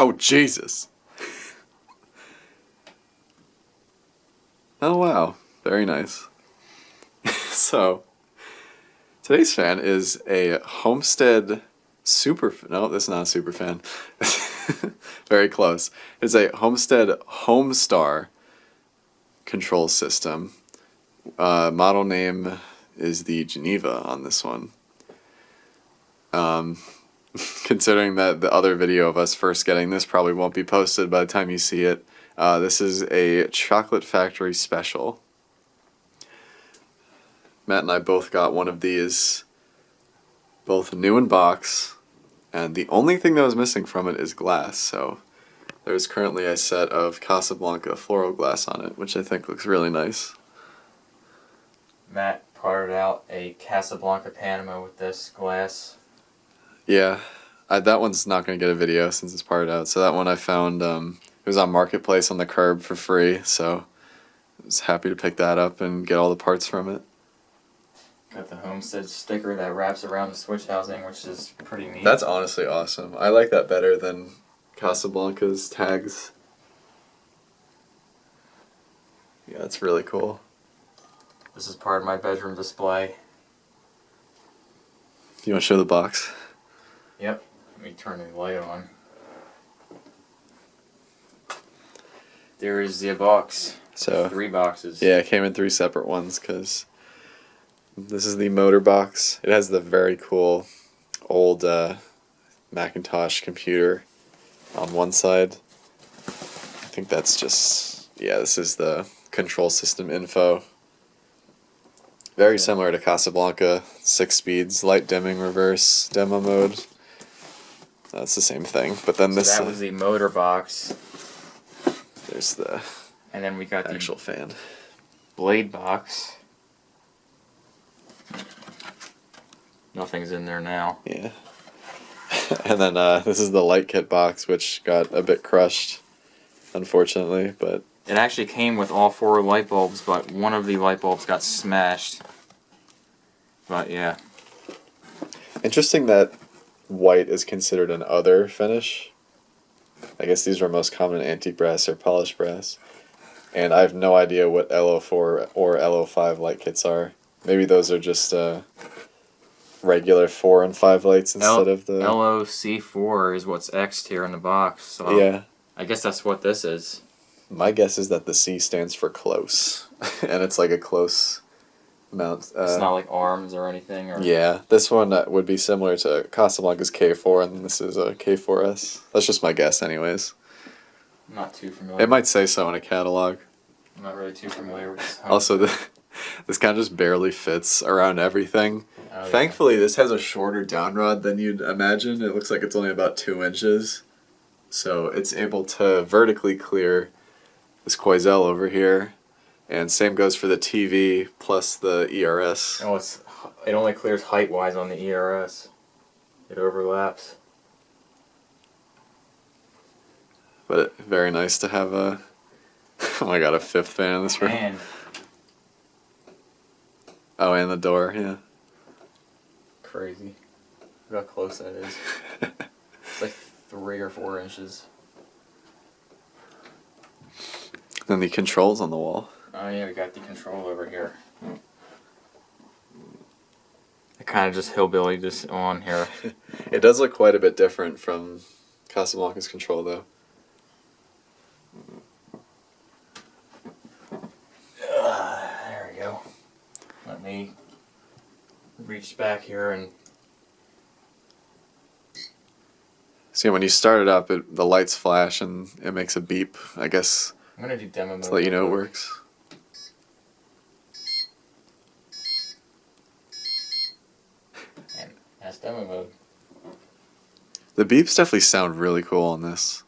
Oh, Jesus. Oh, wow. Very nice. So, today's fan is a Homestead super... No, this is not a super fan. Very close. It's a Homestead Homestar control system. Model name is the Geneva on this one. Considering that the other video of us first getting this probably won't be posted by the time you see it, this is a Chocolate Factory special. Matt and I both got one of these, both new in box, and the only thing that was missing from it is glass, so there's currently a set of Casablanca floral glass on it, which I think looks really nice. Matt parted out a Casablanca Panama with this glass. Yeah, that one's not going to get a video since it's parted out, so that one I found, it was on Marketplace on the curb for free, so I was happy to pick that up and get all the parts from it. Got the Homestead sticker that wraps around the switch housing, which is pretty neat. That's honestly awesome. I like that better than Casablanca's tags. Yeah, that's really cool. This is part of my bedroom display. You want to show the box? Yep. Let me turn the light on. There is the box. So 3 boxes. Yeah, it came in 3 separate ones because this is the motor box. It has the very cool old Macintosh computer on one side. I think that's just, yeah, this is the control system info. Very similar to Casablanca, 6 speeds, light dimming, reverse, demo mode. That's the same thing, but then So this... that was the motor box. There's the And then we got actual the fan. blade box. Nothing's in there now. Yeah. And then this is the light kit box, which got a bit crushed, unfortunately, but... It actually came with all 4 light bulbs, but one of the light bulbs got smashed. But yeah. Interesting that white is considered an other finish. I guess these are most common in antique brass or polished brass. And I have no idea what LO4 or LO5 light kits are. Maybe those are just regular 4 and 5 lights instead of the... LOC4 is what's X'd here in the box. So yeah. I guess that's what this is. My guess is that the C stands for close. And it's like a close mount. It's not like arms or anything? Or... Yeah, this one would be similar to Casablanca's K4, and this is a K4S. That's just my guess anyways. I'm not too familiar. It might say so in a catalog. I'm not really too familiar with this. Also, this kind of just barely fits around everything. Oh, yeah. Thankfully, this has a shorter down rod than you'd imagine. It looks like it's only about 2 inches. So it's able to vertically clear this Quoizel over here. And same goes for the TV plus the ERS. Oh, it only clears height-wise on the ERS. It overlaps. But very nice to have a... Oh my god, a 5th fan in this room. And Oh, and the door, yeah. crazy. Look how close that is. It's like 3 or 4 inches. Then the controls on the wall. Oh yeah, we got the control over here. I kind of just hillbilly this on here. It does look quite a bit different from Casablanca's control, though. There we go. Let me reach back here and... See, when you start it up, the lights flash and it makes a beep, I guess, I'm going to do demo mode. to let you know it works. And that's demo mode. The beeps definitely sound really cool on this.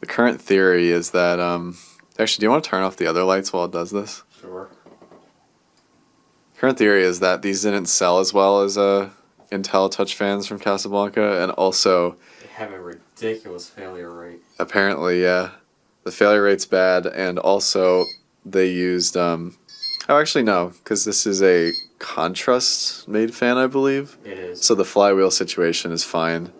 The current theory is that, actually, do you want to turn off the other lights while it does this? Sure. Current theory is that these didn't sell as well as Intelitouch fans from Casablanca, and also... They have a ridiculous failure rate. Apparently, yeah. The failure rate's bad, and also they used Oh, actually, no, because this is a contrast made fan, I believe. It is. So the flywheel situation is fine.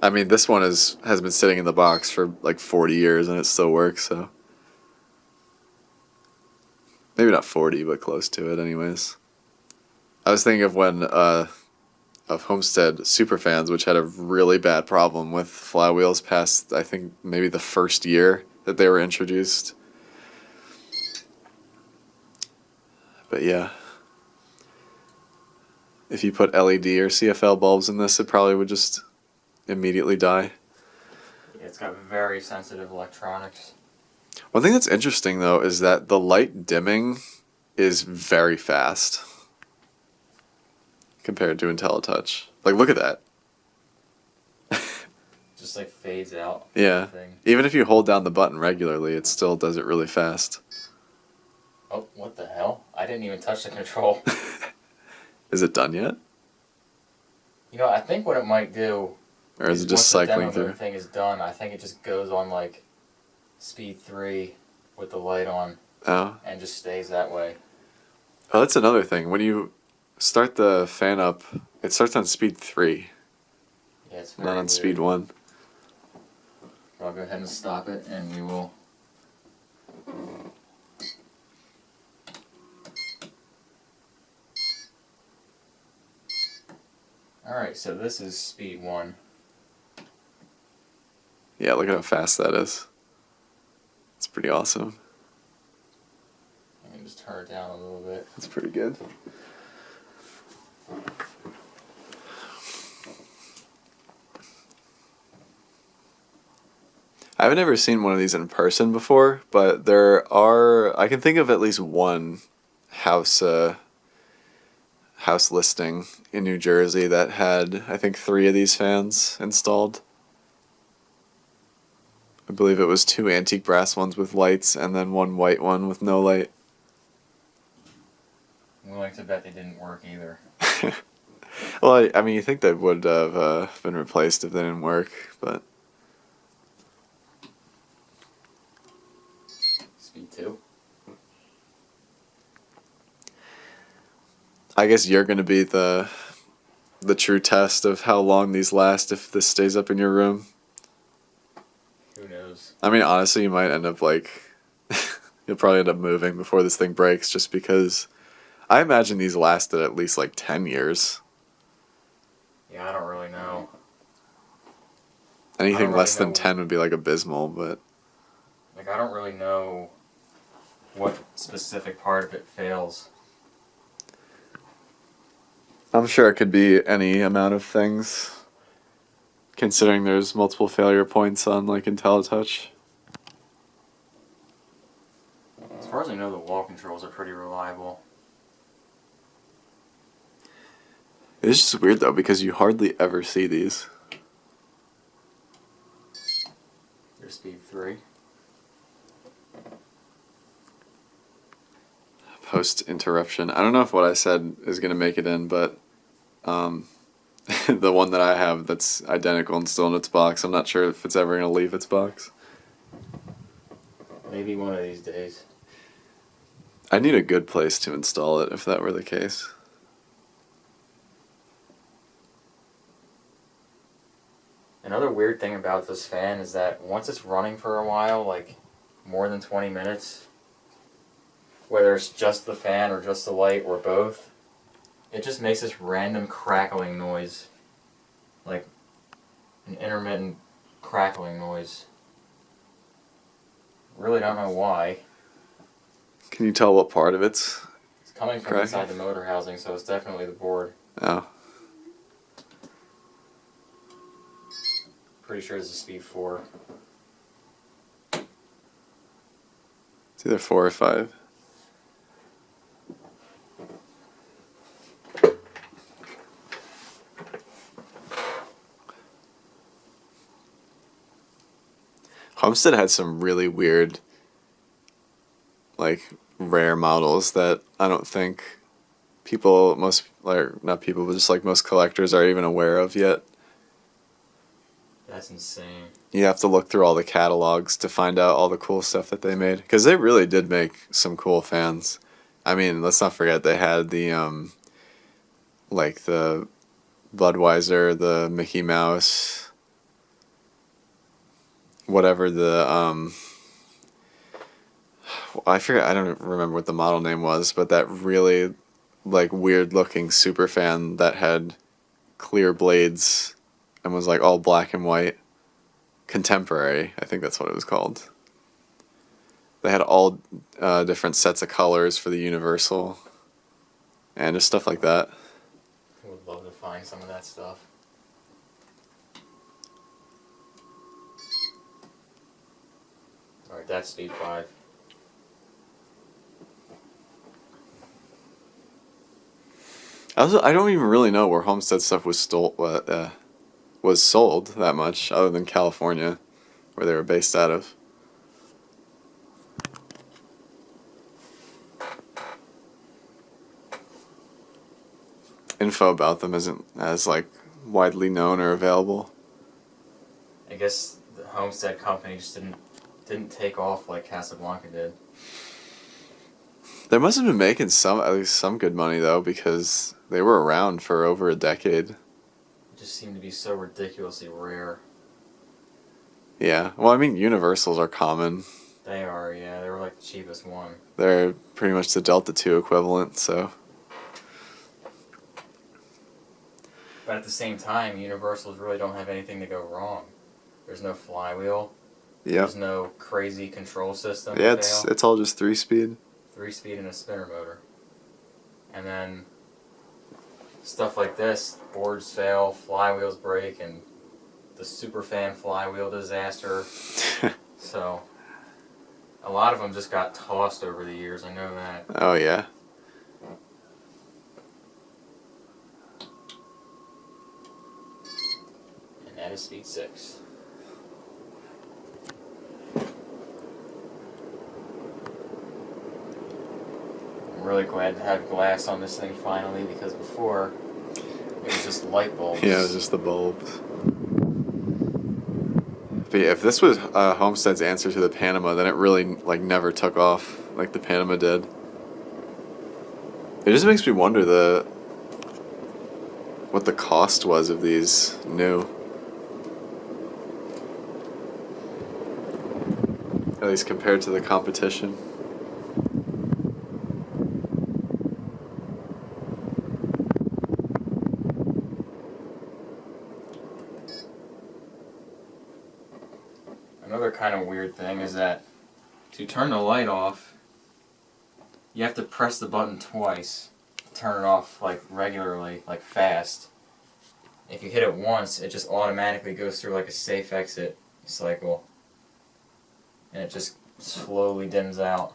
I mean, this one has been sitting in the box for like 40 years and it still works, so. Maybe not 40, but close to it, anyways. I was thinking of when, of Homestead Superfans, which had a really bad problem with flywheels past, I think, maybe the first year that they were introduced. But yeah. If you put LED or CFL bulbs in this, it probably would just immediately die. Yeah, it's got very sensitive electronics. One thing that's interesting, though, is that the light dimming is very fast compared to Intelitouch. Like, look at that. Just like fades out. Yeah. Even if you hold down the button regularly, it still does it really fast. Oh, what the hell? I didn't even touch the control. Is it done yet? You know, I think what it might do... Or is it just cycling through? Once the thing is done, I think it just goes on like speed 3 with the light on. Oh. And just stays that way. Oh, that's another thing. When you start the fan up, it starts on speed 3. Yeah, it's very not on weird. speed 1. I'll go ahead and stop it, and we will... Alright, so this is speed 1. Yeah, look at how fast that is. It's pretty awesome. Let me just turn it down a little bit. That's pretty good. I've never seen one of these in person before, but I can think of at least one house listing in New Jersey that had, I think, 3 of these fans installed. I believe it was 2 antique brass ones with lights and then 1 white one with no light. We like to bet they didn't work either. Well, I mean, you think they would have been replaced if they didn't work, but... Speed 2. I guess you're going to be the true test of how long these last if this stays up in your room. Who knows? I mean, honestly, you might end up like... you'll probably end up moving before this thing breaks just because... I imagine these lasted at least like 10 years. Yeah, I don't really know. Anything less than 10 would be like abysmal, but... Like, I don't really know what specific part of it fails. I'm sure it could be any amount of things, considering there's multiple failure points on like Intelitouch. As far as I know, the wall controls are pretty reliable. It's just weird though because you hardly ever see these. There's speed 3. Post interruption. I don't know if what I said is going to make it in, but the one that I have that's identical and still in its box, I'm not sure if it's ever going to leave its box. Maybe one of these days. I need a good place to install it if that were the case. Another weird thing about this fan is that once it's running for a while, like more than 20 minutes, whether it's just the fan or just the light or both, it just makes this random crackling noise. Like an intermittent crackling noise. Really don't know why. Can you tell what part of it's coming from inside the motor housing, so it's definitely the board. Oh. Pretty sure it's a speed 4. It's either 4 or 5. Homestead had some really weird, like, rare models that I don't think people, not people, but just like most collectors are even aware of yet. That's insane. You have to look through all the catalogs to find out all the cool stuff that they made. Because they really did make some cool fans. I mean, let's not forget they had the like the Budweiser, the Mickey Mouse, whatever the I forget. I don't remember what the model name was, but that really like weird looking super fan that had clear blades and was like all black and white. Contemporary, I think that's what it was called. They had all different sets of colors for the Universal and just stuff like that. I would love to find some of that stuff. Alright, that's speed 5. I don't even really know where Homestead stuff was was sold that much, other than California, where they were based out of. Info about them isn't as like widely known or available. I guess the Homestead company just didn't take off like Casablanca did. They must have been making at least some good money though, because they were around for over a decade. It just seemed to be so ridiculously rare. Yeah, well, I mean, Universals are common. They are, yeah. They were like the cheapest one. They're pretty much the Delta 2 equivalent, so. But at the same time, Universals really don't have anything to go wrong. There's no flywheel. Yeah. There's no crazy control system. Yeah, it's all just 3-speed. 3-speed and a spinner motor. And then stuff like this, boards fail, flywheels break, and the superfan flywheel disaster. So a lot of them just got tossed over the years, I know that. Oh yeah. And that is speed 6. I'm really glad to have glass on this thing finally, because before it was just light bulbs. Yeah, it was just the bulbs. But yeah, if this was Homestead's answer to the Panama, then it really like never took off like the Panama did. It just makes me wonder what the cost was of these new. At least compared to the competition. Another kind of weird thing is that to turn the light off, you have to press the button twice to turn it off like regularly, like fast. If you hit it once, it just automatically goes through like a safe exit cycle. And it just slowly dims out.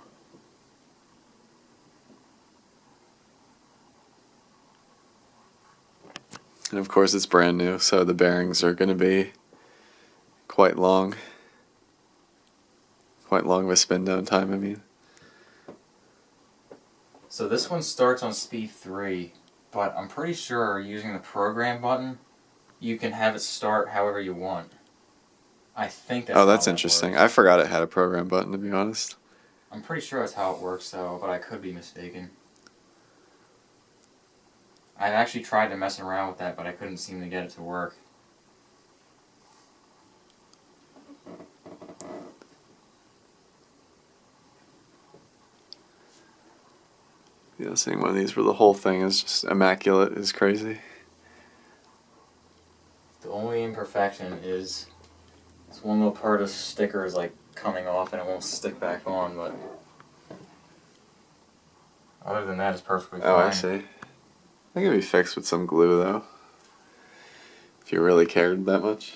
And of course it's brand new, so the bearings are going to be quite long. Quite long of a spin down time, I mean. So this one starts on speed 3, but I'm pretty sure using the program button, you can have it start however you want. I think that's Oh, that's how that interesting. works. I forgot it had a program button, to be honest. I'm pretty sure that's how it works though, but I could be mistaken. I've actually tried to mess around with that, but I couldn't seem to get it to work. Yeah, seeing one of these where the whole thing is just immaculate is crazy. The only imperfection is this one little part of the sticker is like coming off and it won't stick back on, but other than that it's perfectly fine. Oh, I see. I think it'd be fixed with some glue, though. If you really cared that much.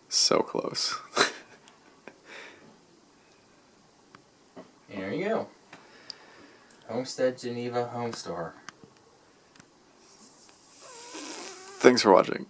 So close. And there you go. Homestead Geneva Homestar. Thanks for watching.